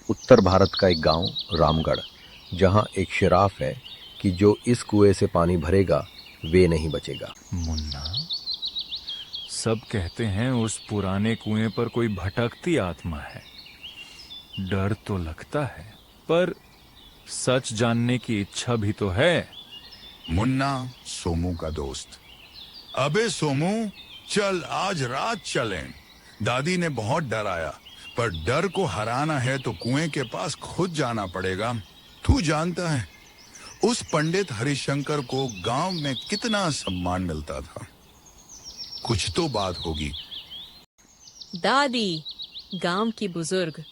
उत्तर भारत का एक गांव रामगढ़, जहां एक शिराफ है कि जो इस कुएं से पानी भरेगा वे नहीं बचेगा। मुन्ना, सब कहते हैं उस पुराने कुएं पर कोई भटकती आत्मा है। डर तो लगता है, पर सच जानने की इच्छा भी तो है। मुन्ना सोमू का दोस्त। अबे सोमू, चल आज रात चलें। दादी ने बहुत डराया, पर डर को हराना है तो कुएं के पास खुद जाना पड़ेगा। तू जानता है उस पंडित हरिशंकर को गांव में कितना सम्मान मिलता था। कुछ तो बात होगी। दादी, गांव की बुजुर्ग,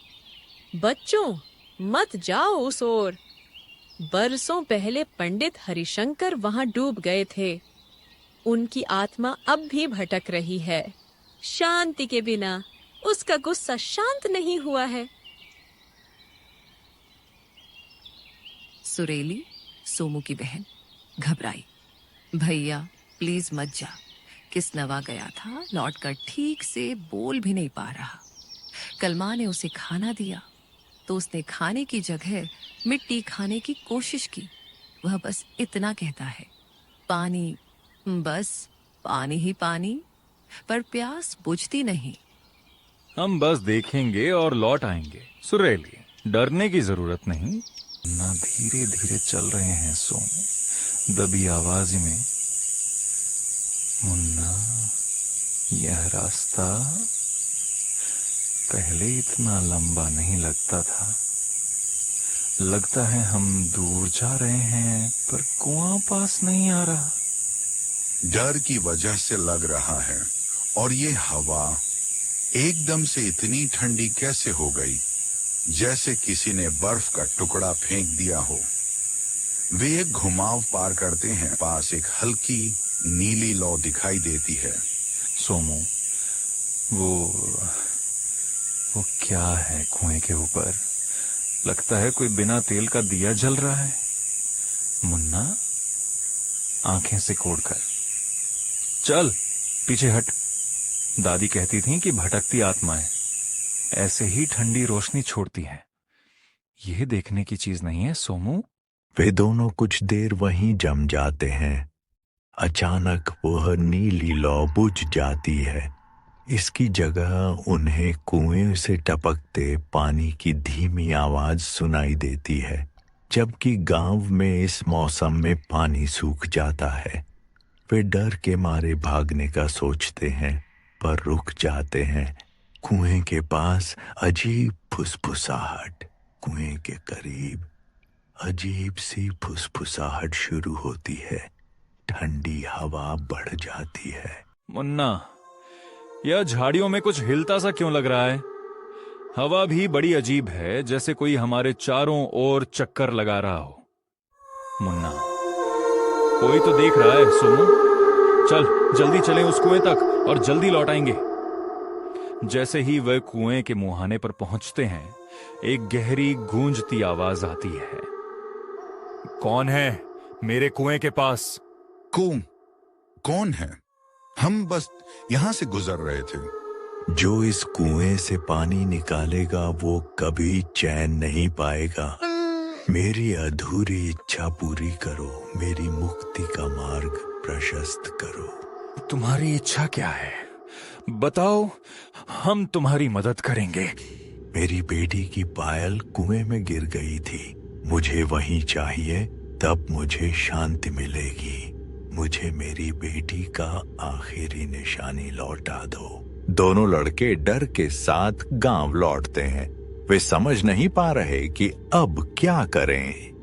बच्चों मत जाओ उस ओर। बरसों पहले पंडित हरिशंकर वहां डूब गए थे। उनकी आत्मा अब भी भटक रही है। शांति के बिना उसका गुस्सा शांत नहीं हुआ है। सुरेली, सोमू की बहन, घबराई। भैया प्लीज मत जा। किसनवा गया था, लौटकर ठीक से बोल भी नहीं पा रहा। कल माँ ने उसे खाना दिया तो उसने खाने की जगह मिट्टी खाने की कोशिश की। वह बस इतना कहता है, पानी, बस पानी ही पानी, पर प्यास बुझती नहीं। हम बस देखेंगे और लौट आएंगे। सुरेली, डरने की जरूरत नहीं। ना धीरे धीरे चल रहे हैं सोमू, दबी आवाज में। मुन्ना, यह रास्ता पहले इतना लंबा नहीं लगता था। लगता है हम दूर जा रहे हैं, पर कुआं पास नहीं आ रहा। डर की वजह से लग रहा है। और ये हवा एकदम से इतनी ठंडी कैसे हो गई, जैसे किसी ने बर्फ का टुकड़ा फेंक दिया हो। वे एक घुमाव पार करते हैं, पास एक हल्की नीली लौ दिखाई देती है। सोमू, वो क्या है कुएं के ऊपर? लगता है कोई बिना तेल का दिया जल रहा है। मुन्ना, आंखें सिकोड़ कर चल, पीछे हट। दादी कहती थी कि भटकती आत्माएं ऐसे ही ठंडी रोशनी छोड़ती हैं। यह देखने की चीज नहीं है सोमू। वे दोनों कुछ देर वहीं जम जाते हैं। अचानक वह नीली लौ बुझ जाती है। इसकी जगह उन्हें कुएं से टपकते पानी की धीमी आवाज सुनाई देती है। जबकि गांव में इस मौसम में पानी सूख जाता है। वे डर के मारे भागने का सोचते हैं, पर रुक जाते हैं। कुएं के पास अजीब फुसफुसाहट, कुएं के करीब अजीब सी फुसफुसाहट शुरू होती है। ठंडी हवा बढ़ जाती है। मुन्ना, यह झाड़ियों में कुछ हिलता सा क्यों लग रहा है? हवा भी बड़ी अजीब है, जैसे कोई हमारे चारों ओर चक्कर लगा रहा हो। मुन्ना, कोई तो देख रहा है सोमू। चल जल्दी चलें उस कुएं तक और जल्दी लौट आएंगे। जैसे ही वह कुएं के मुहाने पर पहुंचते हैं, एक गहरी गूंजती आवाज आती है। कौन है मेरे कुएं के पास? कौन है? हम बस यहां से गुजर रहे थे। जो इस कुएं से पानी निकालेगा वो कभी चैन नहीं पाएगा। मेरी अधूरी इच्छा पूरी करो, मेरी मुक्ति का मार्ग प्रशस्त करो। तुम्हारी इच्छा क्या है? बताओ, हम तुम्हारी मदद करेंगे। मेरी बेटी की पायल कुएं में गिर गई थी। मुझे वहीं चाहिए, तब मुझे शांति मिलेगी। मुझे मेरी बेटी का आखिरी निशानी लौटा दो। दोनों लड़के डर के साथ गांव लौटते हैं। वे समझ नहीं पा रहे कि अब क्या करें।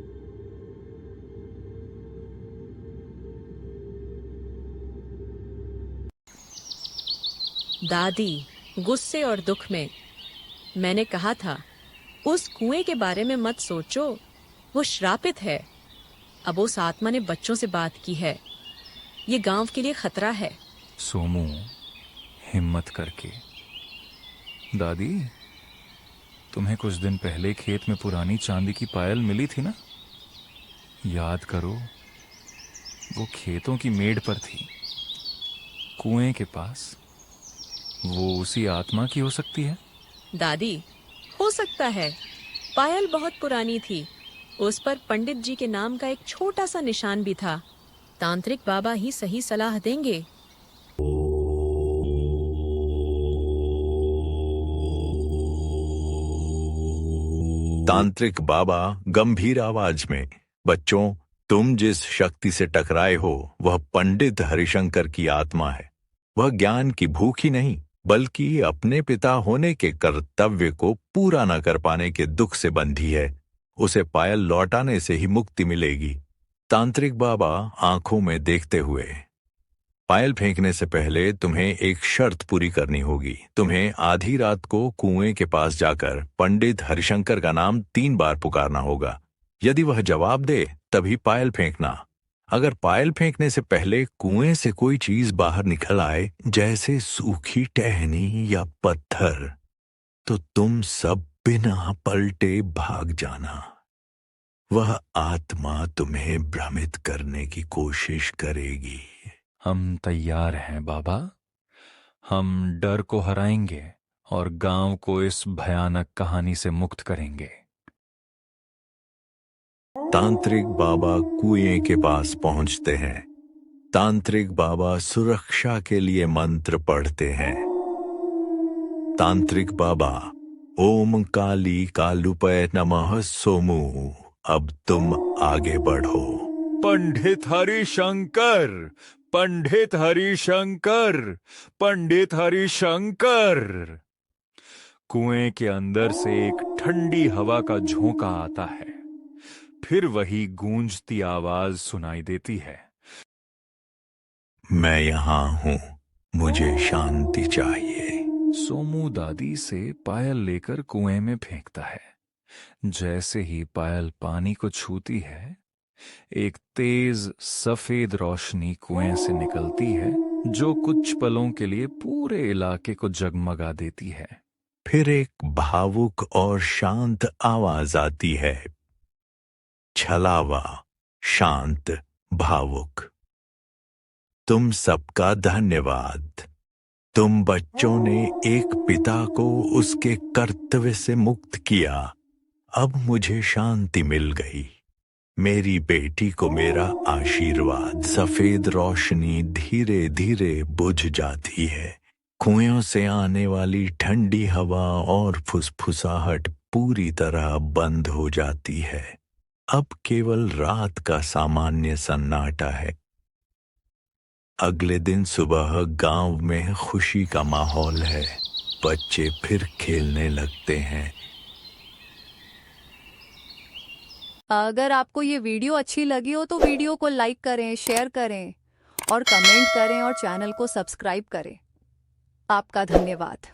दादी गुस्से और दुख में, मैंने कहा था उस कुएं के बारे में मत सोचो, वो श्रापित है। अब उस आत्मा ने बच्चों से बात की है। ये गांव के लिए खतरा है। सोमू, हिम्मत करके। दादी, तुम्हें कुछ दिन पहले खेत में पुरानी चांदी की पायल मिली थी ना? याद करो, वो खेतों की मेड़ पर थी, कुएं के पास। वो उसी आत्मा की हो सकती है। दादी, हो सकता है, पायल बहुत पुरानी थी। उस पर पंडित जी के नाम का एक छोटा सा निशान भी था। तांत्रिक बाबा ही सही सलाह देंगे। तांत्रिक बाबा गंभीर आवाज में, बच्चों, तुम जिस शक्ति से टकराए हो वह पंडित हरिशंकर की आत्मा है। वह ज्ञान की भूख ही नहीं बल्कि अपने पिता होने के कर्तव्य को पूरा न कर पाने के दुख से बंधी है। उसे पायल लौटाने से ही मुक्ति मिलेगी। तांत्रिक बाबा आंखों में देखते हुए, पायल फेंकने से पहले तुम्हें एक शर्त पूरी करनी होगी। तुम्हें आधी रात को कुएं के पास जाकर पंडित हरिशंकर का नाम 3 बार पुकारना होगा। यदि वह जवाब दे तभी पायल फेंकना। अगर पायल फेंकने से पहले कुएं से कोई चीज बाहर निकल आए, जैसे सूखी टहनी या पत्थर, तो तुम सब बिना पलटे भाग जाना। वह आत्मा तुम्हें भ्रमित करने की कोशिश करेगी। हम तैयार हैं बाबा। हम डर को हराएंगे और गांव को इस भयानक कहानी से मुक्त करेंगे। तांत्रिक बाबा कुएं के पास पहुंचते हैं। तांत्रिक बाबा सुरक्षा के लिए मंत्र पढ़ते हैं। तांत्रिक बाबा, ओम काली कालुपय नमः सोमू, अब तुम आगे बढ़ो। पंडित हरिशंकर, पंडित हरिशंकर, पंडित हरिशंकर। कुएं के अंदर से एक ठंडी हवा का झोंका आता है। फिर वही गूंजती आवाज सुनाई देती है। मैं यहाँ हूँ, मुझे शांति चाहिए। सोमू दादी से पायल लेकर कुएं में फेंकता है। जैसे ही पायल पानी को छूती है, एक तेज सफेद रोशनी कुएं से निकलती है जो कुछ पलों के लिए पूरे इलाके को जगमगा देती है। फिर एक भावुक और शांत आवाज आती है, छलावा, शांत, भावुक। तुम सबका धन्यवाद। तुम बच्चों ने एक पिता को उसके कर्तव्य से मुक्त किया। अब मुझे शांति मिल गई। मेरी बेटी को मेरा आशीर्वाद। सफेद रोशनी धीरे धीरे बुझ जाती है। कुएं से आने वाली ठंडी हवा और फुसफुसाहट पूरी तरह बंद हो जाती है। अब केवल रात का सामान्य सन्नाटा है। अगले दिन सुबह गांव में खुशी का माहौल है। बच्चे फिर खेलने लगते हैं। अगर आपको ये वीडियो अच्छी लगी हो तो वीडियो को लाइक करें, शेयर करें और कमेंट करें और चैनल को सब्सक्राइब करें। आपका धन्यवाद।